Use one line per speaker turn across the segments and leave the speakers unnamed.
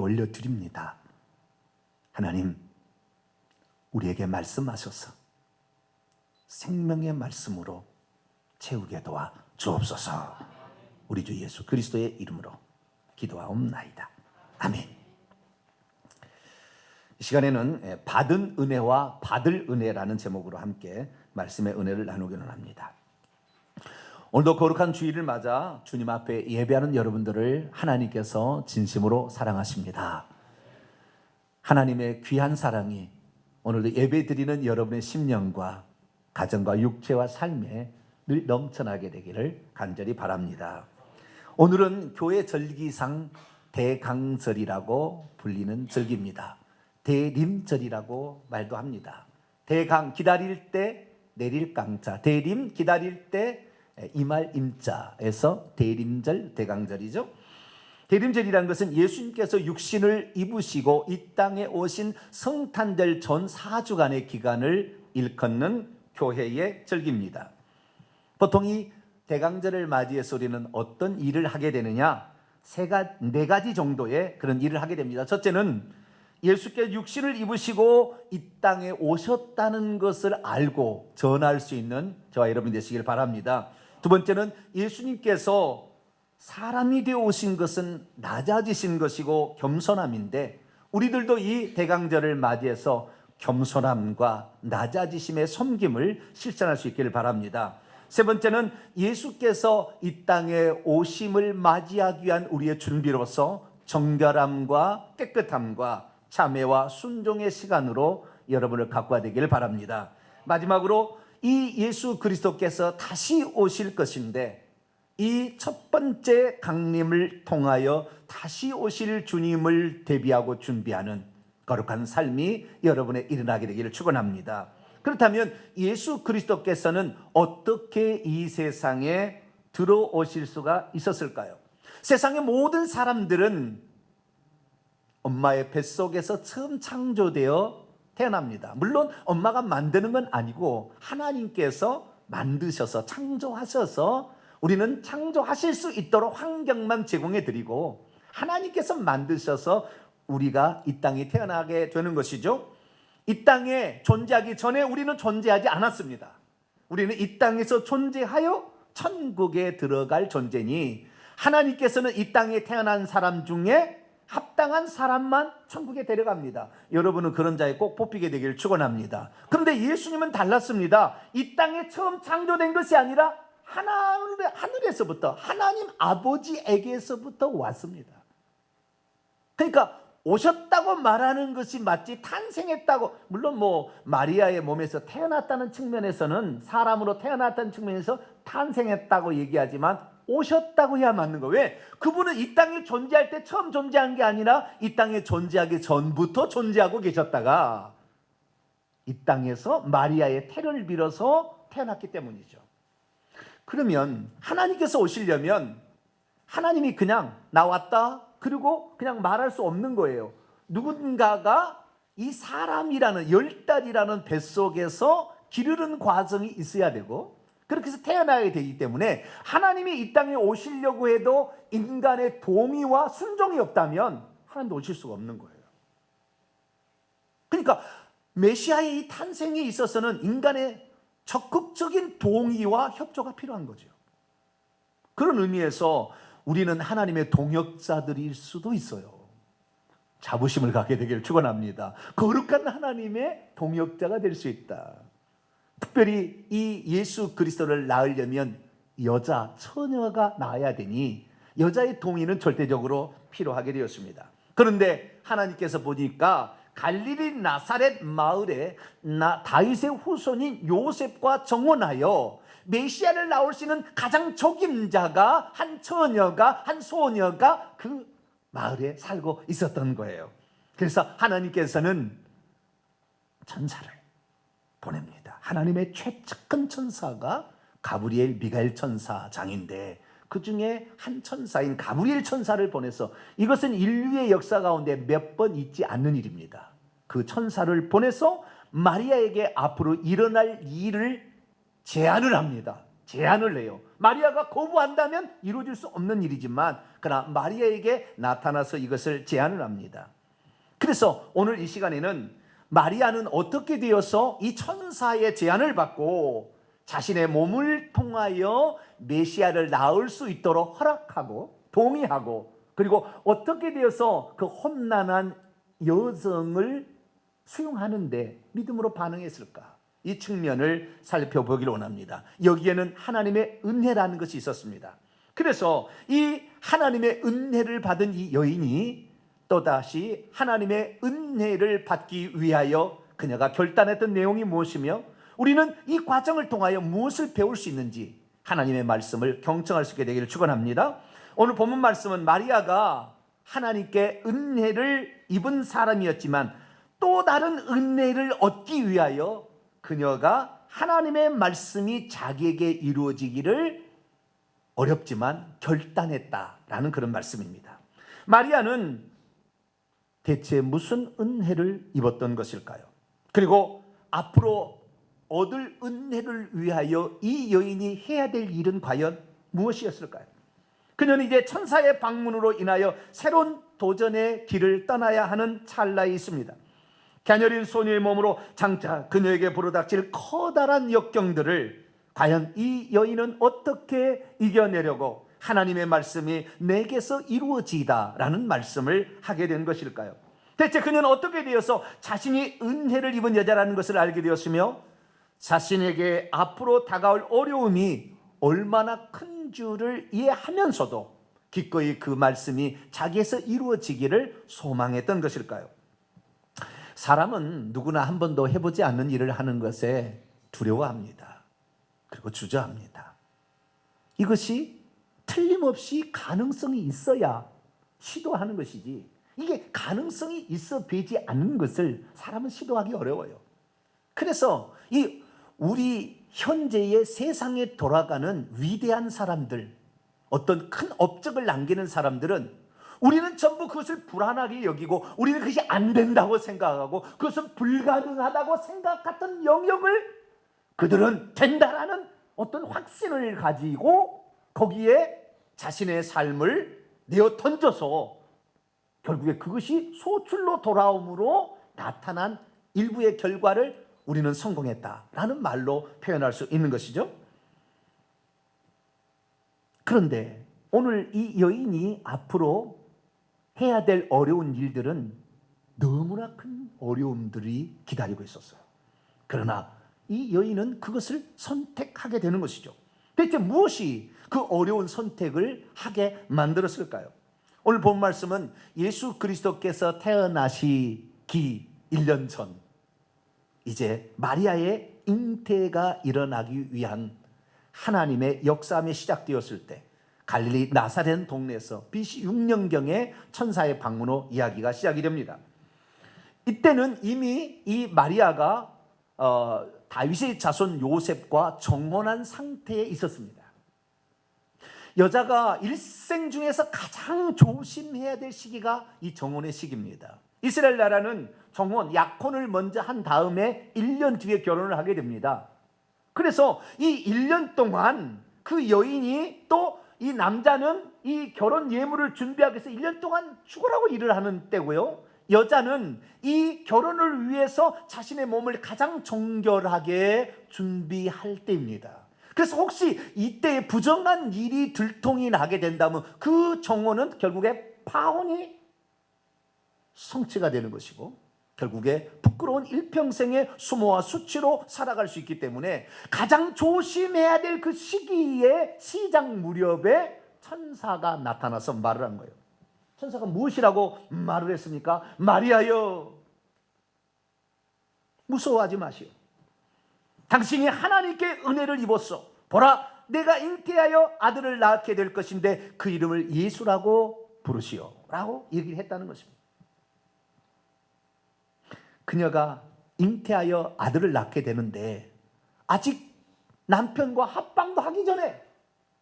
올려드립니다. 하나님, 우리에게 말씀하셔서 생명의 말씀으로 채우게 도와 주옵소서. 우리 주 예수 그리스도의 이름으로 기도하옵나이다. 아멘. 이 시간에는 받은 은혜와 받을 은혜라는 제목으로 함께 말씀의 은혜를 나누기는 합니다. 오늘도 거룩한 주일을 맞아 주님 앞에 예배하는 여러분들을 하나님께서 진심으로 사랑하십니다. 하나님의 귀한 사랑이 오늘도 예배 드리는 여러분의 심령과 가정과 육체와 삶에 늘 넘쳐나게 되기를 간절히 바랍니다. 오늘은 교회 절기상 대강절이라고 불리는 절기입니다. 대림절이라고 말도 합니다. 대강, 기다릴 때 내릴 강자, 대림, 기다릴 때 임할 임자에서 대림절, 대강절이죠. 대림절이라는 것은 예수님께서 육신을 입으시고 이 땅에 오신 성탄절 전 4주간의 기간을 일컫는 교회의 절기입니다. 보통 이 대강절을 맞이해서 우리는 어떤 일을 하게 되느냐, 네 가지 정도의 그런 일을 하게 됩니다. 첫째는 예수께서 육신을 입으시고 이 땅에 오셨다는 것을 알고 전할 수 있는 저와 여러분이 되시길 바랍니다. 두 번째는 예수님께서 사람이 되어 오신 것은 낮아지신 것이고 겸손함인데, 우리들도 이 대강절을 맞이해서 겸손함과 낮아지심의 섬김을 실천할 수 있기를 바랍니다. 세 번째는 예수께서 이 땅에 오심을 맞이하기 위한 우리의 준비로서 정결함과 깨끗함과 참회와 순종의 시간으로 여러분을 갖고 되기를 바랍니다. 마지막으로 이 예수 그리스도께서 다시 오실 것인데, 이 첫 번째 강림을 통하여 다시 오실 주님을 대비하고 준비하는 거룩한 삶이 여러분의 일어나게 되기를 축원합니다. 그렇다면 예수 그리스도께서는 어떻게 이 세상에 들어오실 수가 있었을까요? 세상의 모든 사람들은 엄마의 뱃속에서 처음 창조되어 태어납니다. 물론 엄마가 만드는 건 아니고 하나님께서 만드셔서 창조하셔서 우리는 창조하실 수 있도록 환경만 제공해 드리고 하나님께서 만드셔서 우리가 이 땅에 태어나게 되는 것이죠. 이 땅에 존재하기 전에 우리는 존재하지 않았습니다. 우리는 이 땅에서 존재하여 천국에 들어갈 존재니, 하나님께서는 이 땅에 태어난 사람 중에 합당한 사람만 천국에 데려갑니다. 여러분은 그런 자에 꼭 뽑히게 되기를 축원합니다. 그런데 예수님은 달랐습니다. 이 땅에 처음 창조된 것이 아니라 하늘에서부터, 하나님 아버지에게서부터 왔습니다. 그러니까 오셨다고 말하는 것이 맞지, 탄생했다고, 물론 마리아의 몸에서 태어났다는 측면에서는, 사람으로 태어났다는 측면에서 탄생했다고 얘기하지만 오셨다고 해야 맞는 거예요. 왜? 그분은 이 땅에 존재할 때 처음 존재한 게 아니라 이 땅에 존재하기 전부터 존재하고 계셨다가 이 땅에서 마리아의 태를 빌어서 태어났기 때문이죠. 그러면 하나님께서 오시려면 하나님이 그냥 나왔다 그리고 그냥 말할 수 없는 거예요. 누군가가 이 사람이라는, 열달이라는 뱃속에서 기르는 과정이 있어야 되고, 그렇게 해서 태어나야 되기 때문에 하나님이 이 땅에 오시려고 해도 인간의 동의와 순종이 없다면 하나님도 오실 수가 없는 거예요. 그러니까 메시아의 이 탄생에 있어서는 인간의 적극적인 동의와 협조가 필요한 거죠. 그런 의미에서 우리는 하나님의 동역자들일 수도 있어요. 자부심을 갖게 되기를 축원합니다. 거룩한 하나님의 동역자가 될 수 있다. 특별히 이 예수 그리스도를 낳으려면 여자, 처녀가 낳아야 되니 여자의 동의는 절대적으로 필요하게 되었습니다. 그런데 하나님께서 보니까 갈릴리 나사렛 마을에 다윗의 후손인 요셉과 정혼하여 메시아를 낳으시는 가장 적임자가 한 처녀가, 한 소녀가 그 마을에 살고 있었던 거예요. 그래서 하나님께서는 천사를 보냅니다. 하나님의 최측근 천사가 가브리엘, 미가엘 천사장인데 그 중에 한 천사인 가브리엘 천사를 보내서, 이것은 인류의 역사 가운데 몇 번 있지 않는 일입니다. 그 천사를 보내서 마리아에게 앞으로 일어날 일을 제안을 합니다. 제안을 해요. 마리아가 거부한다면 이루어질 수 없는 일이지만 그러나 마리아에게 나타나서 이것을 제안을 합니다. 그래서 오늘 이 시간에는 마리아는 어떻게 되어서 이 천사의 제안을 받고 자신의 몸을 통하여 메시아를 낳을 수 있도록 허락하고 동의하고, 그리고 어떻게 되어서 그 험난한 여정을 수용하는데 믿음으로 반응했을까? 이 측면을 살펴보기를 원합니다. 여기에는 하나님의 은혜라는 것이 있었습니다. 그래서 이 하나님의 은혜를 받은 이 여인이 또다시 하나님의 은혜를 받기 위하여 그녀가 결단했던 내용이 무엇이며, 우리는 이 과정을 통하여 무엇을 배울 수 있는지 하나님의 말씀을 경청할 수 있게 되기를 축원합니다. 오늘 본문 말씀은 마리아가 하나님께 은혜를 입은 사람이었지만 또 다른 은혜를 얻기 위하여 그녀가 하나님의 말씀이 자기에게 이루어지기를 어렵지만 결단했다라는 그런 말씀입니다. 마리아는 대체 무슨 은혜를 입었던 것일까요? 그리고 앞으로 얻을 은혜를 위하여 이 여인이 해야 될 일은 과연 무엇이었을까요? 그녀는 이제 천사의 방문으로 인하여 새로운 도전의 길을 떠나야 하는 찰나에 있습니다. 갸녀린 소녀의 몸으로 장차 그녀에게 불어닥칠 커다란 역경들을 과연 이 여인은 어떻게 이겨내려고 하나님의 말씀이 내게서 이루어지다라는 말씀을 하게 된 것일까요? 대체 그녀는 어떻게 되어서 자신이 은혜를 입은 여자라는 것을 알게 되었으며 자신에게 앞으로 다가올 어려움이 얼마나 큰 줄을 이해하면서도 기꺼이 그 말씀이 자기에서 이루어지기를 소망했던 것일까요? 사람은 누구나 한 번도 해보지 않는 일을 하는 것에 두려워합니다. 그리고 주저합니다. 이것이 틀림없이 가능성이 있어야 시도하는 것이지, 이게 가능성이 있어 되지 않는 것을 사람은 시도하기 어려워요. 그래서 이 우리 현재의 세상에 돌아가는 위대한 사람들, 어떤 큰 업적을 남기는 사람들은 우리는 전부 그것을 불안하게 여기고 우리는 그것이 안 된다고 생각하고 그것은 불가능하다고 생각했던 영역을 그들은 된다라는 어떤 확신을 가지고 거기에 자신의 삶을 내어 던져서 결국에 그것이 소출로 돌아옴으로 나타난 일부의 결과를 우리는 성공했다라는 말로 표현할 수 있는 것이죠. 그런데 오늘 이 여인이 앞으로 해야 될 어려운 일들은 너무나 큰 어려움들이 기다리고 있었어요. 그러나 이 여인은 그것을 선택하게 되는 것이죠. 대체 무엇이 그 어려운 선택을 하게 만들었을까요? 오늘 본 말씀은 예수 그리스도께서 태어나시기 1년 전 이제 마리아의 잉태가 일어나기 위한 하나님의 역사함이 시작되었을 때 갈릴리 나사렛 동네에서 BC 6년경에 천사의 방문으로 이야기가 시작이 됩니다. 이때는 이미 이 마리아가 다윗의 자손 요셉과 정혼한 상태에 있었습니다. 여자가 일생 중에서 가장 조심해야 될 시기가 이 정혼의 시기입니다. 이스라엘 나라는 정혼, 약혼을 먼저 한 다음에 1년 뒤에 결혼을 하게 됩니다. 그래서 이 1년 동안 그 여인이 또 이 남자는 이 결혼 예물을 준비하기 위해서 1년 동안 죽으라고 일을 하는 때고요. 여자는 이 결혼을 위해서 자신의 몸을 가장 정결하게 준비할 때입니다. 그래서 혹시 이때에 부정한 일이 들통이 나게 된다면 그 정혼은 결국에 파혼이 성취가 되는 것이고 결국에 부끄러운 일평생의 수모와 수치로 살아갈 수 있기 때문에 가장 조심해야 될 그 시기의 시작 무렵에 천사가 나타나서 말을 한 거예요. 천사가 무엇이라고 말을 했습니까? 마리아여, 무서워하지 마시오. 당신이 하나님께 은혜를 입었어. 보라, 내가 잉태하여 아들을 낳게 될 것인데 그 이름을 예수라고 부르시오 라고 얘기를 했다는 것입니다. 그녀가 잉태하여 아들을 낳게 되는데 아직 남편과 합방도 하기 전에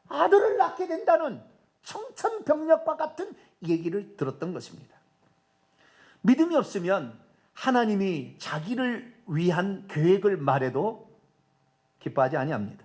아들을 낳게 된다는 청천벽력과 같은 얘기를 들었던 것입니다. 믿음이 없으면 하나님이 자기를 위한 계획을 말해도 기뻐하지 아니합니다.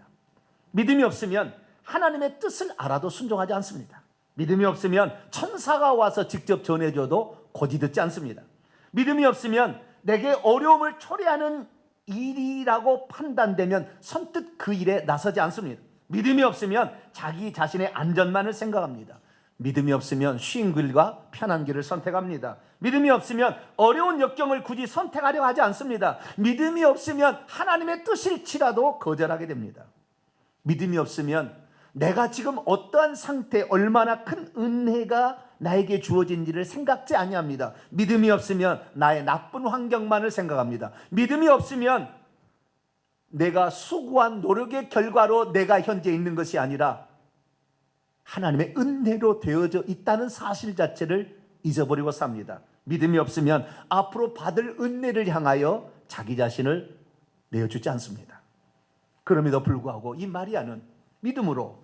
믿음이 없으면 하나님의 뜻을 알아도 순종하지 않습니다. 믿음이 없으면 천사가 와서 직접 전해줘도 고지 듣지 않습니다. 믿음이 없으면 내게 어려움을 초래하는 일이라고 판단되면 선뜻 그 일에 나서지 않습니다. 믿음이 없으면 자기 자신의 안전만을 생각합니다. 믿음이 없으면 쉬운 길과 편한 길을 선택합니다. 믿음이 없으면 어려운 역경을 굳이 선택하려 하지 않습니다. 믿음이 없으면 하나님의 뜻일지라도 거절하게 됩니다. 믿음이 없으면 내가 지금 어떠한 상태, 얼마나 큰 은혜가 나에게 주어진지를 생각지 아니합니다. 믿음이 없으면 나의 나쁜 환경만을 생각합니다. 믿음이 없으면 내가 수고한 노력의 결과로 내가 현재 있는 것이 아니라 하나님의 은혜로 되어져 있다는 사실 자체를 잊어버리고 삽니다. 믿음이 없으면 앞으로 받을 은혜를 향하여 자기 자신을 내어주지 않습니다. 그럼에도 불구하고 이 마리아는 믿음으로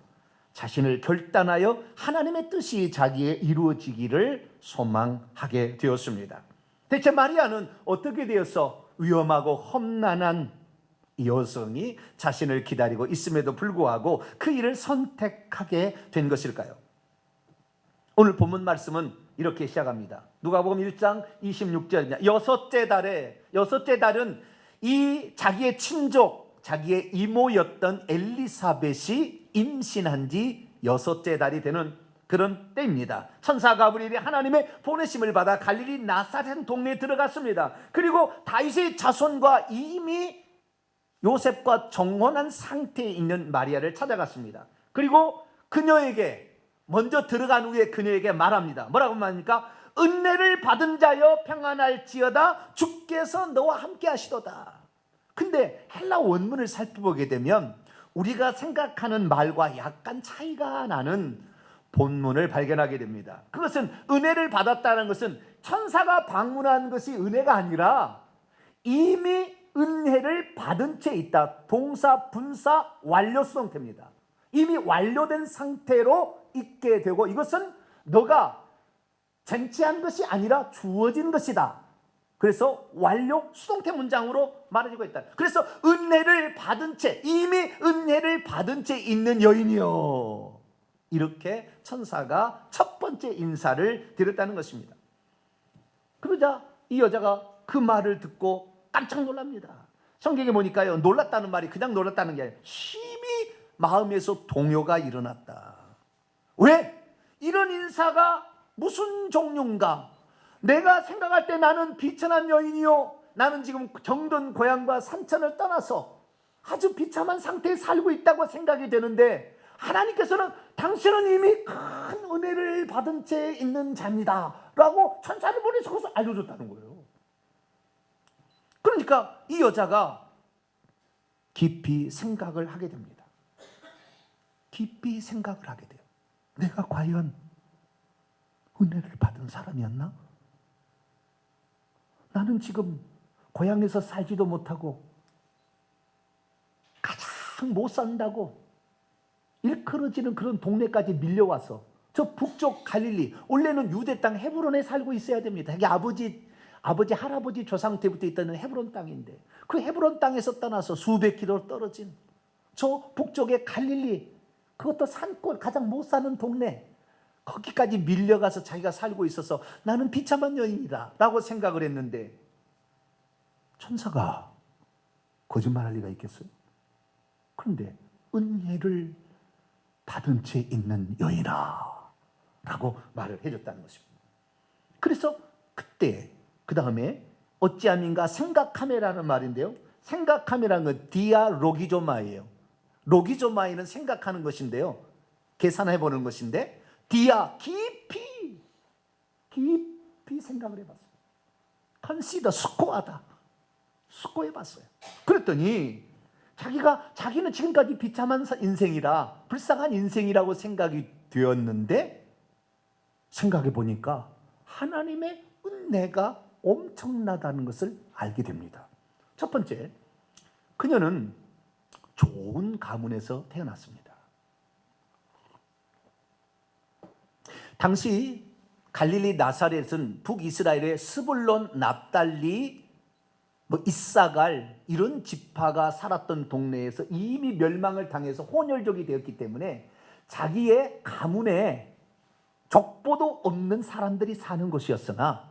자신을 결단하여 하나님의 뜻이 자기에 이루어지기를 소망하게 되었습니다. 대체 마리아는 어떻게 되어서 위험하고 험난한 여성이 자신을 기다리고 있음에도 불구하고 그 일을 선택하게 된 것일까요? 오늘 본문 말씀은 이렇게 시작합니다. 누가복음 1장 26절입니다. 여섯째 달은 이 자기의 친족, 자기의 이모였던 엘리사벳이 임신한 지 6째 달이 되는 그런 때입니다. 천사 가브리엘이 하나님의 보내심을 받아 갈릴리 나사렛 동네에 들어갔습니다. 그리고 다윗의 자손과 이미 요셉과 정혼한 상태에 있는 마리아를 찾아갔습니다. 그리고 그녀에게 먼저 들어간 후에 그녀에게 말합니다. 뭐라고 말합니까? 은혜를 받은 자여 평안할지어다, 주께서 너와 함께 하시도다. 근데 헬라 원문을 살펴보게 되면 우리가 생각하는 말과 약간 차이가 나는 본문을 발견하게 됩니다. 그것은 은혜를 받았다는 것은 천사가 방문한 것이 은혜가 아니라 이미 은혜를 받은 채 있다. 동사, 분사, 완료 수동태입니다. 이미 완료된 상태로 있게 되고 이것은 너가 쟁취한 것이 아니라 주어진 것이다. 그래서 완료 수동태 문장으로 말해주고 있다. 그래서 은혜를 받은 채, 이미 은혜를 받은 채 있는 여인이요, 이렇게 천사가 첫 번째 인사를 드렸다는 것입니다. 그러자 이 여자가 그 말을 듣고 깜짝 놀랍니다. 성경에 보니까요, 놀랐다는 말이 그냥 놀랐다는 게 아니라 심히 마음에서 동요가 일어났다. 왜? 이런 인사가 무슨 종류인가? 내가 생각할 때 나는 비천한 여인이요, 나는 지금 정든 고향과 산천을 떠나서 아주 비참한 상태에 살고 있다고 생각이 되는데 하나님께서는 당신은 이미 큰 은혜를 받은 채 있는 자입니다 라고 천사를 보내서 그것을 알려줬다는 거예요. 그러니까 이 여자가 깊이 생각을 하게 됩니다. 깊이 생각을 하게 돼요. 내가 과연 은혜를 받은 사람이었나? 나는 지금 고향에서 살지도 못하고 가장 못 산다고 일컬어지는 그런 동네까지 밀려와서 저 북쪽 갈릴리, 원래는 유대 땅 헤브론에 살고 있어야 됩니다. 이게 아버지 할아버지 조상 때부터 있던 헤브론 땅인데 그 헤브론 땅에서 떠나서 수백 킬로 떨어진 저 북쪽의 갈릴리, 그것도 산골 가장 못 사는 동네, 거기까지 밀려가서 자기가 살고 있어서 나는 비참한 여인이다 라고 생각을 했는데 천사가 거짓말할 리가 있겠어요? 그런데 은혜를 받은 채 있는 여인아 라고 말을 해줬다는 것입니다. 그래서 그때 그 다음에 어찌함인가 생각함이라는 말인데요, 생각함이라는 건 디아로기조마이에요. 로기조마이는 생각하는 것인데요, 계산해보는 것인데 디아, 깊이 생각을 해봤어요. 컨시더, 숙고해봤어요. 그랬더니 자기는 지금까지 비참한 인생이라, 불쌍한 인생이라고 생각이 되었는데 생각해보니까 하나님의 은혜가 엄청나다는 것을 알게 됩니다. 첫 번째, 그녀는 좋은 가문에서 태어났습니다. 당시 갈릴리 나사렛은 북이스라엘의 스불론, 납달리, 이사갈 이런 지파가 살았던 동네에서 이미 멸망을 당해서 혼혈족이 되었기 때문에 자기의 가문에 족보도 없는 사람들이 사는 곳이었으나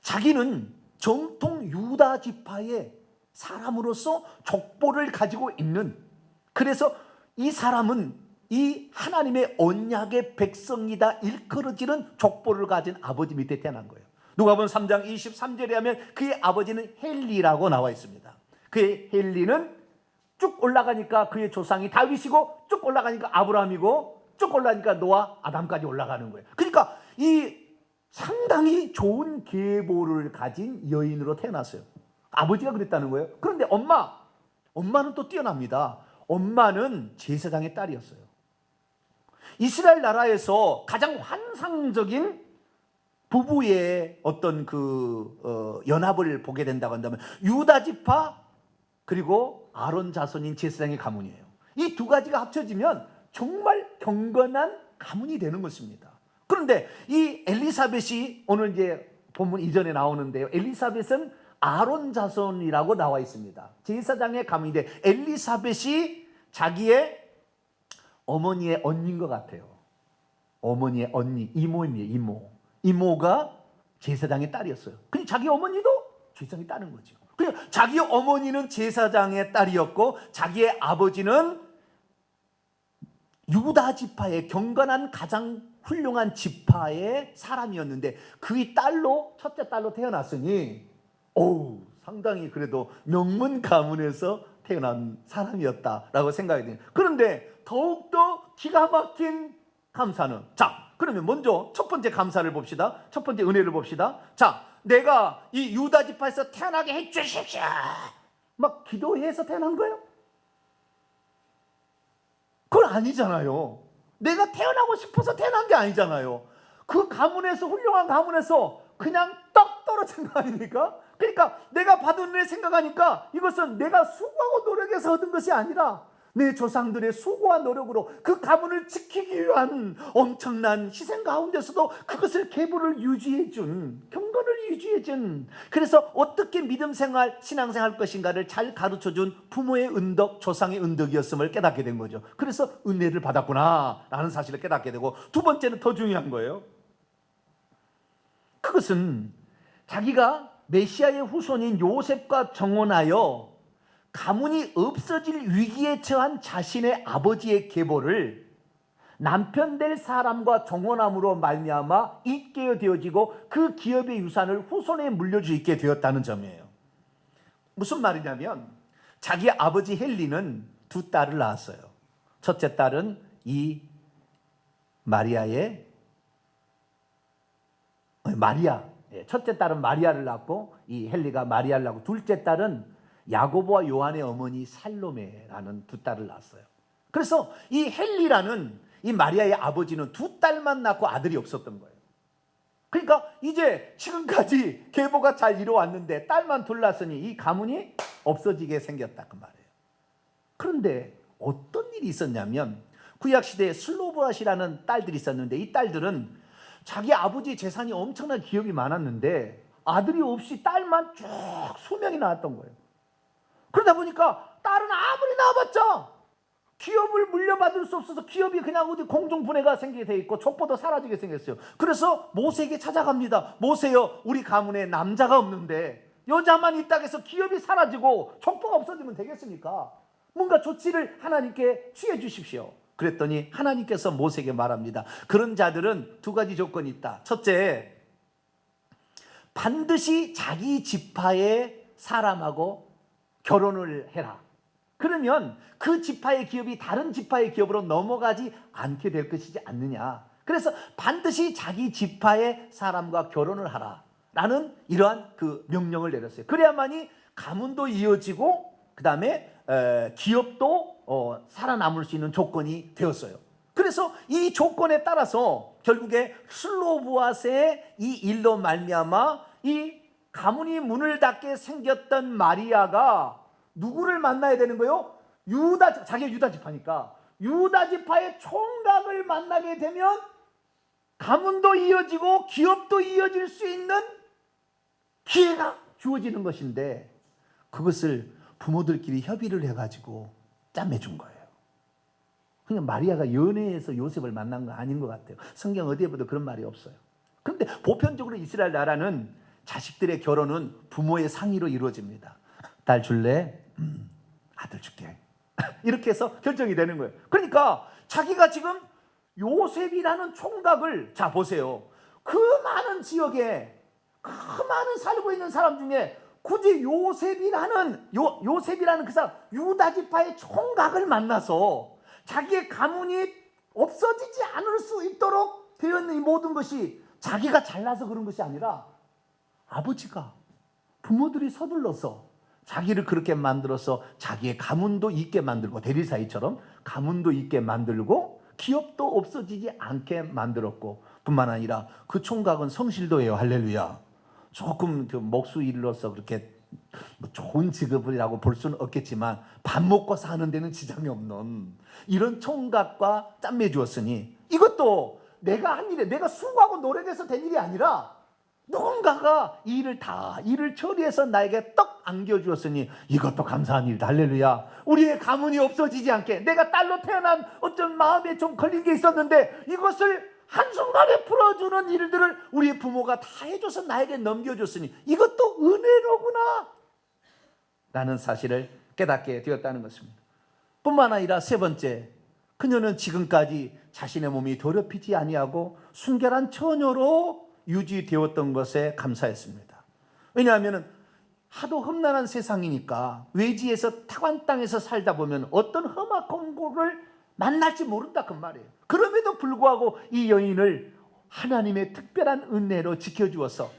자기는 정통 유다 지파의 사람으로서 족보를 가지고 있는, 그래서 이 사람은 이 하나님의 언약의 백성이다 일컬어지는 족보를 가진 아버지 밑에 태어난 거예요. 누가복음 3장 23절에 하면 그의 아버지는 헬리라고 나와 있습니다. 그의 헬리는 쭉 올라가니까 그의 조상이 다윗이고, 쭉 올라가니까 아브라함이고, 쭉 올라가니까 노아, 아담까지 올라가는 거예요. 그러니까 이 상당히 좋은 계보를 가진 여인으로 태어났어요. 아버지가 그랬다는 거예요. 그런데 엄마는 또 뛰어납니다. 엄마는 제사장의 딸이었어요. 이스라엘 나라에서 가장 환상적인 부부의 어떤 연합을 보게 된다고 한다면 유다 지파 그리고 아론 자손인 제사장의 가문이에요. 이 두 가지가 합쳐지면 정말 경건한 가문이 되는 것입니다. 그런데 이 엘리사벳이 오늘 이제 본문 이전에 나오는데요. 엘리사벳은 아론 자손이라고 나와 있습니다. 제사장의 가문인데 엘리사벳이 자기의 어머니의 언니인 것 같아요. 어머니의 언니, 이모입니다. 이모가 제사장의 딸이었어요. 근데 자기 어머니도 제사장의 딸인 거죠. 그러니까 자기 어머니는 제사장의 딸이었고 자기의 아버지는 유다 지파의 경건한 가장 훌륭한 지파의 사람이었는데 그의 딸로, 첫째 딸로 태어났으니 상당히 그래도 명문 가문에서 태어난 사람이었다라고 생각이 돼요. 그런데 더욱더 기가 막힌 감사는, 자 그러면 먼저 첫 번째 감사를 봅시다. 첫 번째 은혜를 봅시다. 자, 내가 이 유다 지파에서 태어나게 해주십시오 막 기도해서 태어난 거예요? 그건 아니잖아요. 내가 태어나고 싶어서 태어난 게 아니잖아요. 그 가문에서, 훌륭한 가문에서 그냥 떡 떨어진 거 아닙니까? 그러니까 내가 받은 은혜 생각하니까 이것은 내가 수고하고 노력해서 얻은 것이 아니라 내 조상들의 수고와 노력으로 그 가문을 지키기 위한 엄청난 희생 가운데서도 그것을 계보를 유지해준, 경건을 유지해준, 그래서 어떻게 믿음생활, 신앙생활 것인가를 잘 가르쳐준 부모의 은덕, 조상의 은덕이었음을 깨닫게 된 거죠. 그래서 은혜를 받았구나 라는 사실을 깨닫게 되고, 두 번째는 더 중요한 거예요. 그것은 자기가 메시아의 후손인 요셉과 정혼하여 가문이 없어질 위기에 처한 자신의 아버지의 계보를 남편 될 사람과 정혼함으로 말미암아 잊게 되어지고 그 기업의 유산을 후손에 물려줄 수 있게 되었다는 점이에요. 무슨 말이냐면 자기 아버지 헬리는 두 딸을 낳았어요. 첫째 딸은 이 마리아, 첫째 딸은 마리아를 낳고 이 헬리가 마리아를 낳고, 둘째 딸은 야고보와 요한의 어머니 살로메라는 두 딸을 낳았어요. 그래서 이 헬리라는 이 마리아의 아버지는 두 딸만 낳고 아들이 없었던 거예요. 그러니까 이제 지금까지 계보가 잘 이루어왔는데 딸만 둘 낳았으니 이 가문이 없어지게 생겼다 그 말이에요. 그런데 어떤 일이 있었냐면 구약시대에 슬로보앗이라는 딸들이 있었는데 이 딸들은 자기 아버지 재산이 엄청난 기업이 많았는데 아들이 없이 딸만 쭉 수명이 나왔던 거예요. 그러다 보니까 딸은 아무리 낳아봤자 기업을 물려받을 수 없어서 기업이 그냥 어디 공중분해가 생기게 돼 있고 족보도 사라지게 생겼어요. 그래서 모세에게 찾아갑니다. 모세여, 우리 가문에 남자가 없는데 여자만 있다고 해서 기업이 사라지고 족보가 없어지면 되겠습니까? 뭔가 조치를 하나님께 취해 주십시오. 그랬더니 하나님께서 모세에게 말합니다. 그런 자들은 두 가지 조건이 있다. 첫째, 반드시 자기 지파의 사람하고 결혼을 해라. 그러면 그 지파의 기업이 다른 지파의 기업으로 넘어가지 않게 될 것이지 않느냐. 그래서 반드시 자기 지파의 사람과 결혼을 하라 라는 이러한 그 명령을 내렸어요. 그래야만이 가문도 이어지고 그 다음에 기업도 살아남을 수 있는 조건이 되었어요. 그래서 이 조건에 따라서 결국에 슬로보앗의 이 일로 말미암아 이 가문이 문을 닫게 생겼던 마리아가 누구를 만나야 되는 거예요? 자기가 유다 지파니까 유다 지파의 총각을 만나게 되면 가문도 이어지고 기업도 이어질 수 있는 기회가 주어지는 것인데 그것을 부모들끼리 협의를 해가지고 짜매준 거예요. 그냥 마리아가 연애해서 요셉을 만난 거 아닌 것 같아요. 성경 어디에 봐도 그런 말이 없어요. 그런데 보편적으로 이스라엘 나라는 자식들의 결혼은 부모의 상의로 이루어집니다. 딸 줄래? 아들 줄게. 이렇게 해서 결정이 되는 거예요. 그러니까 자기가 지금 요셉이라는 총각을, 자 보세요, 그 많은 지역에 그 많은 살고 있는 사람 중에 굳이 요셉이라는 그 사람, 유다 지파의 총각을 만나서 자기의 가문이 없어지지 않을 수 있도록 되어 있는 이 모든 것이 자기가 잘나서 그런 것이 아니라 아버지가, 부모들이 서둘러서 자기를 그렇게 만들어서 자기의 가문도 있게 만들고, 대리사이처럼 가문도 있게 만들고 기업도 없어지지 않게 만들었고, 뿐만 아니라 그 총각은 성실도예요. 할렐루야. 조금 그 목수일로서 그렇게 뭐 좋은 직업이라고 볼 수는 없겠지만 밥 먹고 사는 데는 지장이 없는 이런 총각과 짬매 주었으니, 이것도 내가 한 일에, 내가 수고하고 노력해서 된 일이 아니라 누군가가 일을 처리해서 나에게 떡 안겨주었으니 이것도 감사한 일이다. 할렐루야. 우리의 가문이 없어지지 않게, 내가 딸로 태어난 어떤 마음에 좀 걸린 게 있었는데 이것을 한순간에 풀어주는 일들을 우리 부모가 다 해줘서 나에게 넘겨줬으니 이것도 은혜로구나 라는 사실을 깨닫게 되었다는 것입니다. 뿐만 아니라 세 번째, 그녀는 지금까지 자신의 몸이 더럽히지 아니하고 순결한 처녀로 유지되었던 것에 감사했습니다. 왜냐하면 하도 험난한 세상이니까 외지에서 타관 땅에서 살다 보면 어떤 험악한 곳을 만날지 모른다 그 말이에요. 그럼에도 불구하고 이 여인을 하나님의 특별한 은혜로 지켜주어서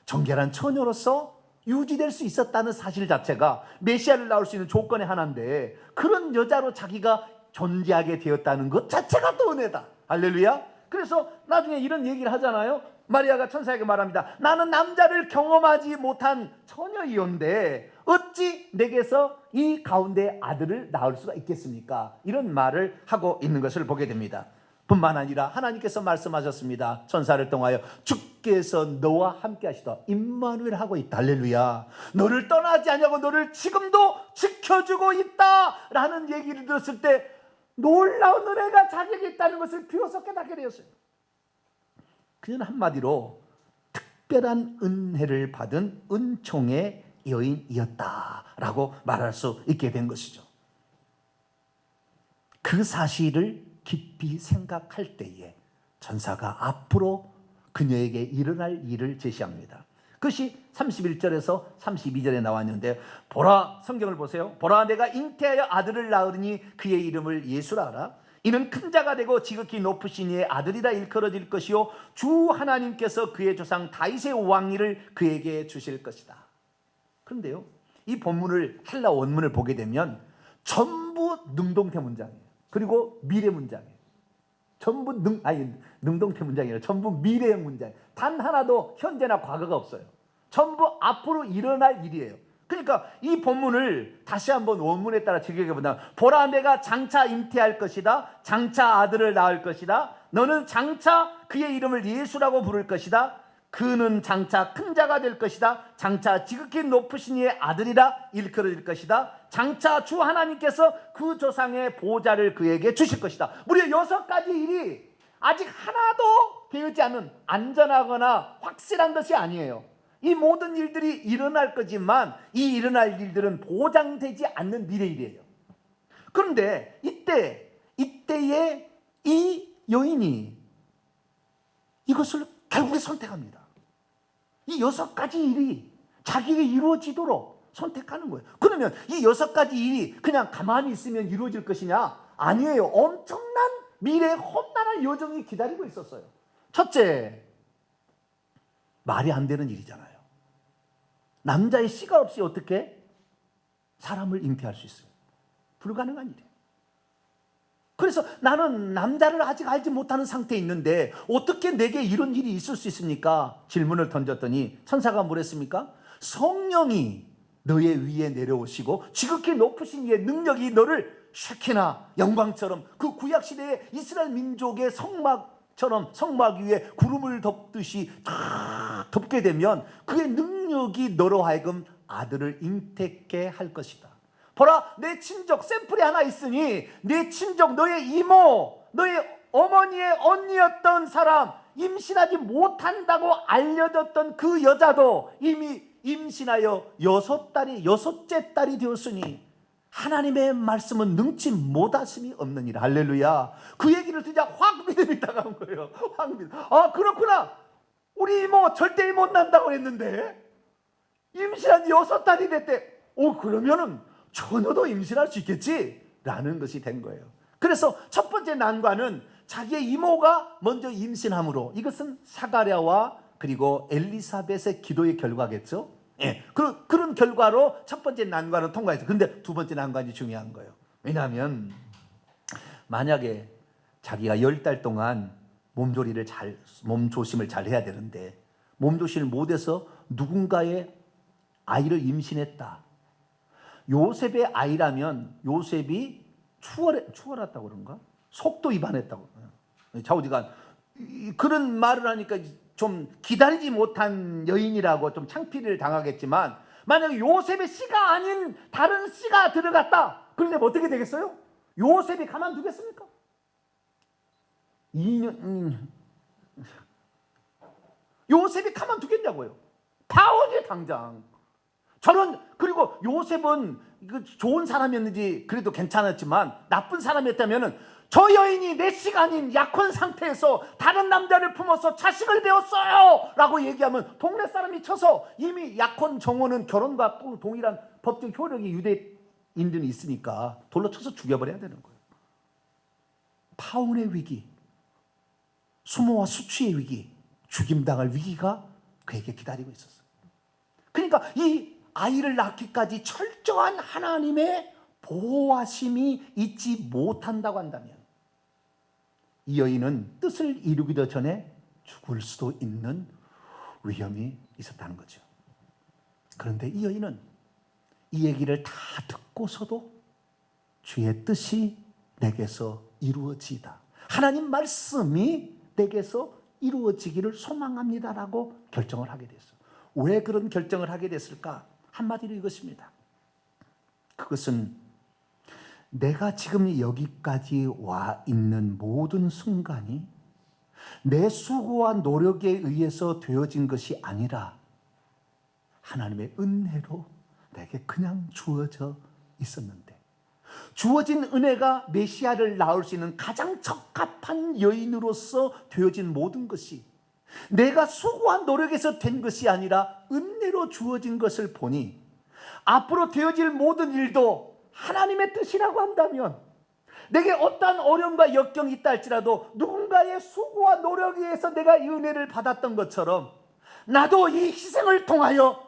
정결한 처녀로서 유지될 수 있었다는 사실 자체가 메시아를 낳을 수 있는 조건의 하나인데, 그런 여자로 자기가 존재하게 되었다는 것 자체가 또 은혜다. 할렐루야. 그래서 나중에 이런 얘기를 하잖아요. 마리아가 천사에게 말합니다. 나는 남자를 경험하지 못한 처녀이온데 어찌 내게서 이 가운데 아들을 낳을 수가 있겠습니까? 이런 말을 하고 있는 것을 보게 됩니다. 뿐만 아니라 하나님께서 말씀하셨습니다. 천사를 통하여 주께서 너와 함께 하시다. 임마누엘 하고 있다. 할렐루야. 너를 떠나지 아니하고 너를 지금도 지켜주고 있다 라는 얘기를 들었을 때 놀라운 은혜가 자기에게 있다는 것을 비로소 깨닫게 되었어요. 그는 한마디로 특별한 은혜를 받은 은총의 여인이었다라고 말할 수 있게 된 것이죠. 그 사실을 깊이 생각할 때에 천사가 앞으로 그녀에게 일어날 일을 제시합니다. 그것이 31절에서 32절에 나왔는데, 보라, 성경을 보세요. 보라, 내가 잉태하여 아들을 낳으니 그의 이름을 예수라 하라. 이는 큰 자가 되고 지극히 높으신 이의 아들이라 일컬어질 것이요 주 하나님께서 그의 조상 다윗의 왕위를 그에게 주실 것이다. 그런데요, 이 본문을 헬라 원문을 보게 되면 전부 능동태 문장이에요. 그리고 미래 문장이에요. 전부 능동태 문장이 아니라 전부 미래형 문장. 단 하나도 현재나 과거가 없어요. 전부 앞으로 일어날 일이에요. 그러니까 이 본문을 다시 한번 원문에 따라 직역해보면, 보라, 내가 장차 잉태할 것이다. 장차 아들을 낳을 것이다. 너는 장차 그의 이름을 예수라고 부를 것이다. 그는 장차 큰 자가 될 것이다. 장차 지극히 높으신 이의 아들이라 일컬어질 것이다. 장차 주 하나님께서 그 조상의 보좌를 그에게 주실 것이다. 무려 6가지 일이 아직 하나도 되지 않은, 안전하거나 확실한 것이 아니에요. 이 모든 일들이 일어날 거지만 이 일어날 일들은 보장되지 않는 미래일이에요. 그런데 이때에 이 여인이 이것을 결국에 선택합니다. 이 6가지 일이 자기에게 이루어지도록 선택하는 거예요. 그러면 이 6가지 일이 그냥 가만히 있으면 이루어질 것이냐? 아니에요. 엄청난 미래의 험난한 여정이 기다리고 있었어요. 첫째, 말이 안 되는 일이잖아요. 남자의 씨가 없이 어떻게 사람을 잉태할 수 있어요? 불가능한 일이에요. 그래서 나는 남자를 아직 알지 못하는 상태에 있는데 어떻게 내게 이런 일이 있을 수 있습니까? 질문을 던졌더니 천사가 뭐랬습니까? 성령이 너의 위에 내려오시고 지극히 높으신 이의 능력이 너를 쉐키나 영광처럼, 그 구약시대의 이스라엘 민족의 성막 위에 구름을 덮듯이 다 덮게 되면 그의 능력이 너로 하여금 아들을 잉태케 할 것이다. 보라, 내 친족 샘플이 하나 있으니 내 친족, 너의 이모, 너의 어머니의 언니였던 사람, 임신하지 못한다고 알려졌던 그 여자도 이미 임신하여 여섯째 딸이 되었으니 하나님의 말씀은 능치 못하심이 없느니라. 할렐루야. 그 얘기를 듣자 확 믿음이 다가온 거예요. 확 믿음. 아, 그렇구나. 우리 이모 절대 못 난다고 했는데 임신한 6달이 됐대. 그러면은 처녀도 임신할 수 있겠지? 라는 것이 된 거예요. 그래서 첫 번째 난관은 자기의 이모가 먼저 임신함으로, 이것은 사가랴와 그리고 엘리사벳의 기도의 결과겠죠. 예, 그런 결과로 첫 번째 난관을 통과했어요. 그런데 두 번째 난관이 중요한 거예요. 왜냐하면 만약에 자기가 10달 동안 몸조심을 잘 해야 되는데 몸조심을 못해서 누군가의 아이를 임신했다. 요셉의 아이라면 요셉이 추월했다고 그런가? 속도 위반했다고. 좌우지간 그런 말을 하니까 좀 기다리지 못한 여인이라고 좀 창피를 당하겠지만, 만약에 요셉의 씨가 아닌 다른 씨가 들어갔다. 그런데 어떻게 되겠어요? 요셉이 가만두겠습니까? 2년 요셉이 가만두겠냐고요. 파혼이 당장. 그리고 요셉은 좋은 사람이었는지 그래도 괜찮았지만 나쁜 사람이었다면 저 여인이 내 씨가 아닌 약혼 상태에서 다른 남자를 품어서 자식을 배웠어요 라고 얘기하면 동네 사람이 쳐서, 이미 약혼 정혼은 결혼과 동일한 법적 효력이 유대인들이 있으니까 돌로 쳐서 죽여버려야 되는 거예요. 파혼의 위기, 수모와 수치의 위기, 죽임당할 위기가 그에게 기다리고 있었어요. 그러니까 이 아이를 낳기까지 철저한 하나님의 보호하심이 있지 못한다고 한다면 이 여인은 뜻을 이루기도 전에 죽을 수도 있는 위험이 있었다는 거죠. 그런데 이 여인은 이 얘기를 다 듣고서도 주의 뜻이 내게서 이루어지다, 하나님 말씀이 내게서 이루어지기를 소망합니다라고 결정을 하게 됐어요. 왜 그런 결정을 하게 됐을까? 한마디로 이것입니다. 그것은 내가 지금 여기까지 와 있는 모든 순간이 내 수고와 노력에 의해서 되어진 것이 아니라 하나님의 은혜로 내게 그냥 주어져 있었는데, 주어진 은혜가 메시아를 낳을 수 있는 가장 적합한 여인으로서 되어진 모든 것이 내가 수고한 노력에서 된 것이 아니라 은혜로 주어진 것을 보니, 앞으로 되어질 모든 일도 하나님의 뜻이라고 한다면, 내게 어떠한 어려움과 역경이 있다 할지라도 누군가의 수고와 노력에 의해서 내가 이 은혜를 받았던 것처럼 나도 이 희생을 통하여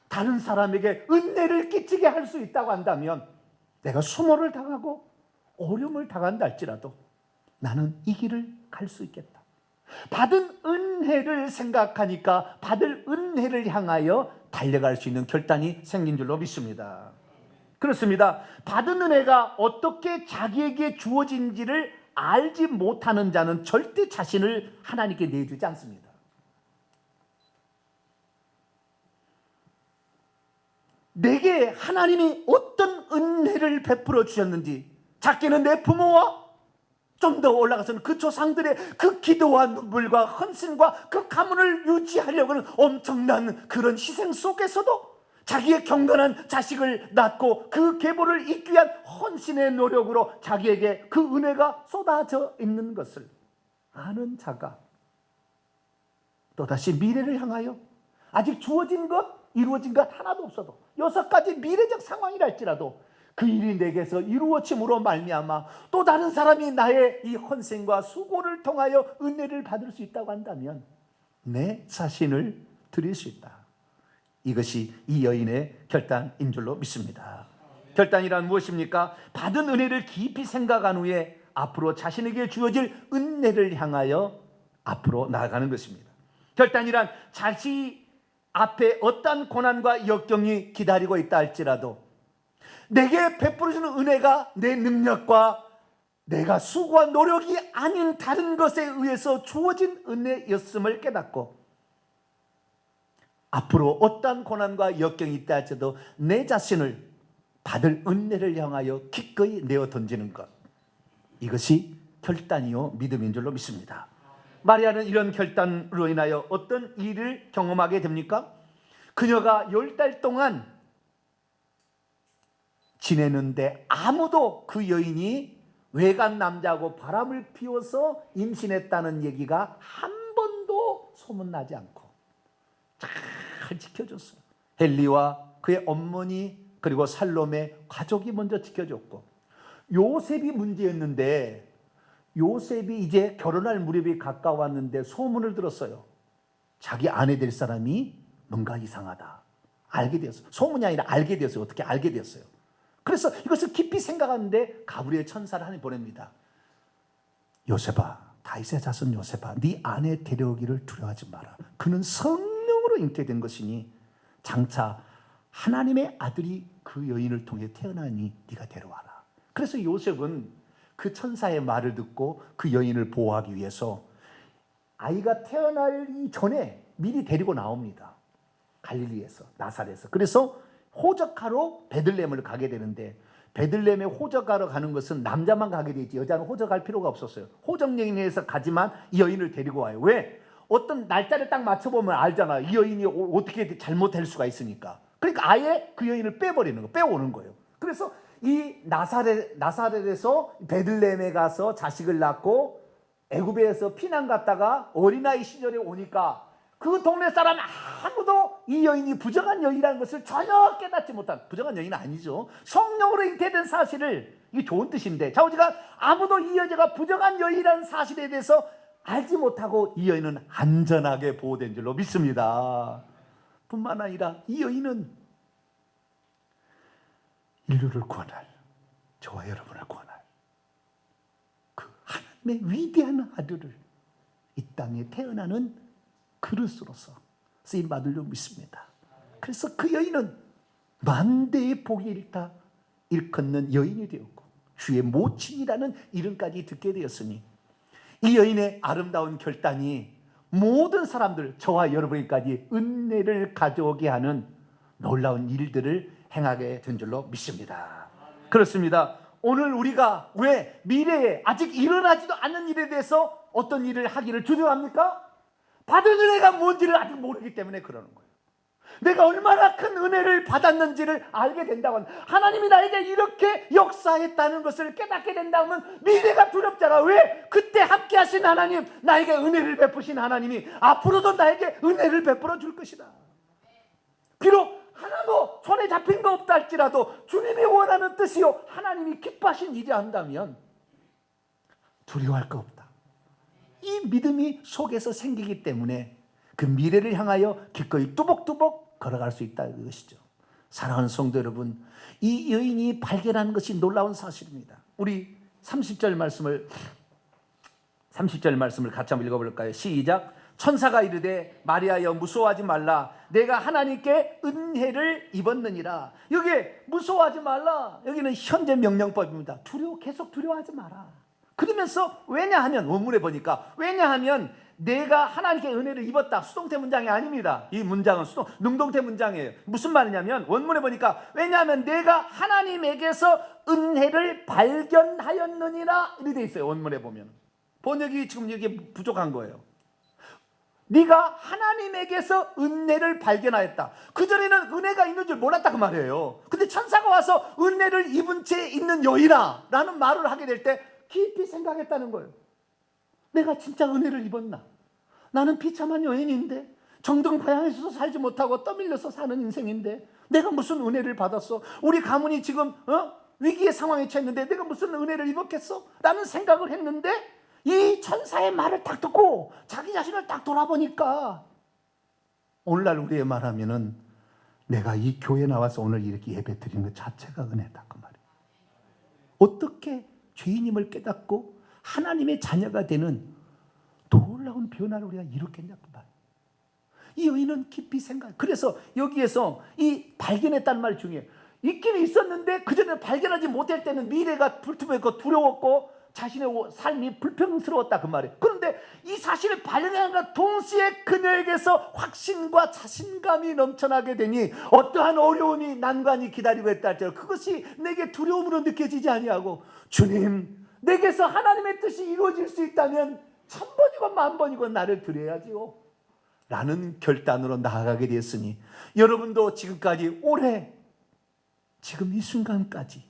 다른 사람에게 은혜를 끼치게 할 수 있다고 한다면, 내가 수모를 당하고 어려움을 당한다 할지라도 나는 이 길을 갈 수 있겠다. 받은 은혜를 생각하니까 받을 은혜를 향하여 달려갈 수 있는 결단이 생긴 줄로 믿습니다. 그렇습니다. 받은 은혜가 어떻게 자기에게 주어진지를 알지 못하는 자는 절대 자신을 하나님께 내주지 않습니다. 내게 하나님이 어떤 은혜를 베풀어 주셨는지, 작게는 내 부모와 좀 더 올라가서는 그 조상들의 그 기도와 눈물과 헌신과 그 가문을 유지하려고 하는 엄청난 그런 희생 속에서도 자기의 경건한 자식을 낳고 그 계보를 잇기 위한 헌신의 노력으로 자기에게 그 은혜가 쏟아져 있는 것을 아는 자가 또다시 미래를 향하여 아직 주어진 것, 이루어진 것 하나도 없어도 6가지 미래적 상황이라 할지라도 그 일이 내게서 이루어짐으로 말미암아 또 다른 사람이 나의 이 헌신과 수고를 통하여 은혜를 받을 수 있다고 한다면 내 자신을 드릴 수 있다. 이것이 이 여인의 결단인 줄로 믿습니다. 결단이란 무엇입니까? 받은 은혜를 깊이 생각한 후에 앞으로 자신에게 주어질 은혜를 향하여 앞으로 나아가는 것입니다. 결단이란 자신 앞에 어떠한 고난과 역경이 기다리고 있다 할지라도 내게 베풀어주는 은혜가 내 능력과 내가 수고한 노력이 아닌 다른 것에 의해서 주어진 은혜였음을 깨닫고 앞으로 어떠한 고난과 역경이 있다 할지라도 내 자신을 받을 은혜를 향하여 기꺼이 내어 던지는 것, 이것이 결단이요 믿음인 줄로 믿습니다. 마리아는 이런 결단으로 인하여 어떤 일을 경험하게 됩니까? 그녀가 10달 동안 지내는데 아무도 그 여인이 외간 남자하고 바람을 피워서 임신했다는 얘기가 한 번도 소문나지 않고 잘 지켜줬어요. 헨리와 그의 어머니 그리고 살롬의 가족이 먼저 지켜줬고, 요셉이 문제였는데 요셉이 이제 결혼할 무렵이 가까웠는데 소문을 들었어요. 자기 아내 될 사람이 뭔가 이상하다. 알게 되었어요. 소문이 아니라 알게 되었어요. 어떻게 알게 되었어요. 그래서 이것을 깊이 생각하는데 가브리엘 천사를 하나님 보냅니다. 요셉아, 다윗의 자손 요셉아, 네 아내 데려오기를 두려워하지 마라. 그는 성령으로 잉태된 것이니 장차 하나님의 아들이 그 여인을 통해 태어나니 네가 데려와라. 그래서 요셉은 그 천사의 말을 듣고 그 여인을 보호하기 위해서 아이가 태어나기 전에 미리 데리고 나옵니다. 갈릴리에서, 나사렛에서. 그래서 호적하러 베들레헴을 가게 되는데, 베들레헴에 호적하러 가는 것은 남자만 가게 되지 여자는 호적할 필요가 없었어요. 호적 여인에서 가지만 이 여인을 데리고 와요. 왜? 어떤 날짜를 딱 맞춰보면 알잖아. 이 여인이 어떻게 잘못될 수가 있으니까. 그러니까 아예 그 여인을 빼버리는 거, 빼오는 거예요. 그래서 이 나사렛에서 베들레헴에 가서 자식을 낳고 애굽에서 피난 갔다가 어린아이 시절에 오니까 그 동네 사람 아무도 이 여인이 부정한 여인이라는 것을 전혀 깨닫지 못한, 부정한 여인은 아니죠. 성령으로 잉태된 사실을, 이게 좋은 뜻인데 자오지가 아무도 이 여자가 부정한 여인이라는 사실에 대해서 알지 못하고 이 여인은 안전하게 보호된 줄로 믿습니다. 뿐만 아니라 이 여인은 인류를 구원할, 저와 여러분을 구원할 그 하나님의 위대한 아들을 이 땅에 태어나는 그릇으로서 쓰임받을 줄 믿습니다. 그래서 그 여인은 만대의 복이 일컫는 여인이 되었고 주의 모친이라는 이름까지 듣게 되었으니, 이 여인의 아름다운 결단이 모든 사람들, 저와 여러분까지 은혜를 가져오게 하는 놀라운 일들을 행하게 된 줄로 믿습니다. 그렇습니다. 오늘 우리가 왜 미래에 아직 일어나지도 않는 일에 대해서 어떤 일을 하기를 두려워합니까? 받은 은혜가 뭔지를 아직 모르기 때문에 그러는 거예요. 내가 얼마나 큰 은혜를 받았는지를 알게 된다고 하면, 하나님이 나에게 이렇게 역사했다는 것을 깨닫게 된다면 미래가 두렵잖아. 왜? 그때 함께 하신 하나님, 나에게 은혜를 베푸신 하나님이 앞으로도 나에게 은혜를 베풀어 줄 것이다. 비록 하나도 손에 잡힌 거 없다 할지라도 주님이 원하는 뜻이요 하나님이 기뻐하신 일이 한다면 두려워할 거 없다. 이 믿음이 속에서 생기기 때문에 그 미래를 향하여 기꺼이 뚜벅뚜벅 걸어갈 수 있다는 것이죠. 사랑하는 성도 여러분, 이 여인이 발견한 것이 놀라운 사실입니다. 우리 30절 말씀을 같이 한번 읽어볼까요? 시작. 천사가 이르되 마리아여 무서워하지 말라, 내가 하나님께 은혜를 입었느니라. 여기에 무서워하지 말라, 여기는 현재 명령법입니다. 계속 두려워하지 마라. 그러면서 왜냐하면, 원문에 보니까 왜냐하면 내가 하나님께 은혜를 입었다, 수동태 문장이 아닙니다. 이 문장은 능동태 문장이에요. 무슨 말이냐면 원문에 보니까 왜냐하면 내가 하나님에게서 은혜를 발견하였느니라 이렇게 돼 있어요. 원문에 보면 번역이 지금 이게 부족한 거예요. 네가 하나님에게서 은혜를 발견하였다. 그전에는 은혜가 있는 줄 몰랐다 그 말이에요. 근데 천사가 와서 은혜를 입은 채 있는 여인아 라는 말을 하게 될 때 깊이 생각했다는 거예요. 내가 진짜 은혜를 입었나? 나는 비참한 여인인데, 정등 고향에서 살지 못하고 떠밀려서 사는 인생인데 내가 무슨 은혜를 받았어? 우리 가문이 지금 위기의 상황에 처했는데 내가 무슨 은혜를 입었겠어? 라는 생각을 했는데 이 천사의 말을 딱 듣고 자기 자신을 딱 돌아보니까, 오늘날 우리의 말하면은 내가 이 교회에 나와서 오늘 이렇게 예배 드리는 것 자체가 은혜다 그 말이에요. 어떻게 죄인임을 깨닫고 하나님의 자녀가 되는 놀라운 변화를 우리가 이뤘겠냐 그 말이에요. 이 여인은 깊이 생각. 그래서 여기에서 이 발견했다는 말이 중요해요. 있기는 있었는데 그전에 발견하지 못할 때는 미래가 불투명했고 두려웠고 자신의 삶이 불평스러웠다 그 말이에요. 그런데 이 사실을 발견함과 동시에 그녀에게서 확신과 자신감이 넘쳐나게 되니 어떠한 어려움이 난관이 기다리고 있다 할지라도 그것이 내게 두려움으로 느껴지지 아니하고 주님, 내게서 하나님의 뜻이 이루어질 수 있다면 1000번이고 10,000번이고 나를 드려야지요 라는 결단으로 나아가게 되었으니 여러분도 지금까지 올해 지금 이 순간까지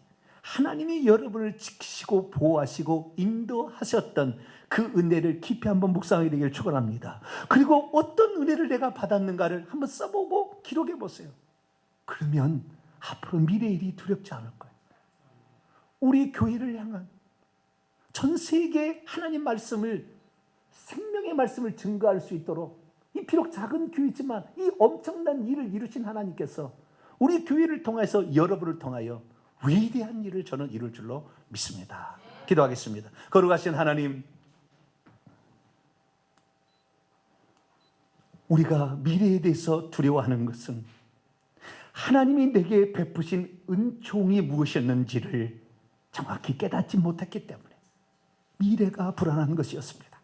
하나님이 여러분을 지키시고 보호하시고 인도하셨던 그 은혜를 깊이 한번 묵상하게 되기를 축원합니다. 그리고 어떤 은혜를 내가 받았는가를 한번 써보고 기록해 보세요. 그러면 앞으로 미래 일이 두렵지 않을 거예요. 우리 교회를 향한 전 세계에 하나님 말씀을, 생명의 말씀을 증거할 수 있도록 이 비록 작은 교회지만 이 엄청난 일을 이루신 하나님께서 우리 교회를 통해서 여러분을 통하여 위대한 일을 저는 이룰 줄로 믿습니다. 기도하겠습니다. 거룩하신 하나님, 우리가 미래에 대해서 두려워하는 것은 하나님이 내게 베푸신 은총이 무엇이었는지를 정확히 깨닫지 못했기 때문에 미래가 불안한 것이었습니다.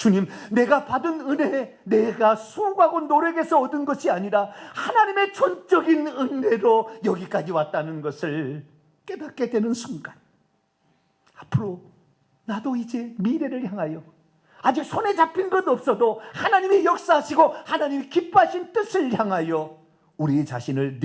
주님, 내가 받은 은혜, 내가 수고하고 노력해서 얻은 것이 아니라 하나님의 전적인 은혜로 여기까지 왔다는 것을 깨닫게 되는 순간, 앞으로 나도 이제 미래를 향하여 아직 손에 잡힌 것 없어도 하나님이 역사하시고 하나님이 기뻐하신 뜻을 향하여 우리 자신을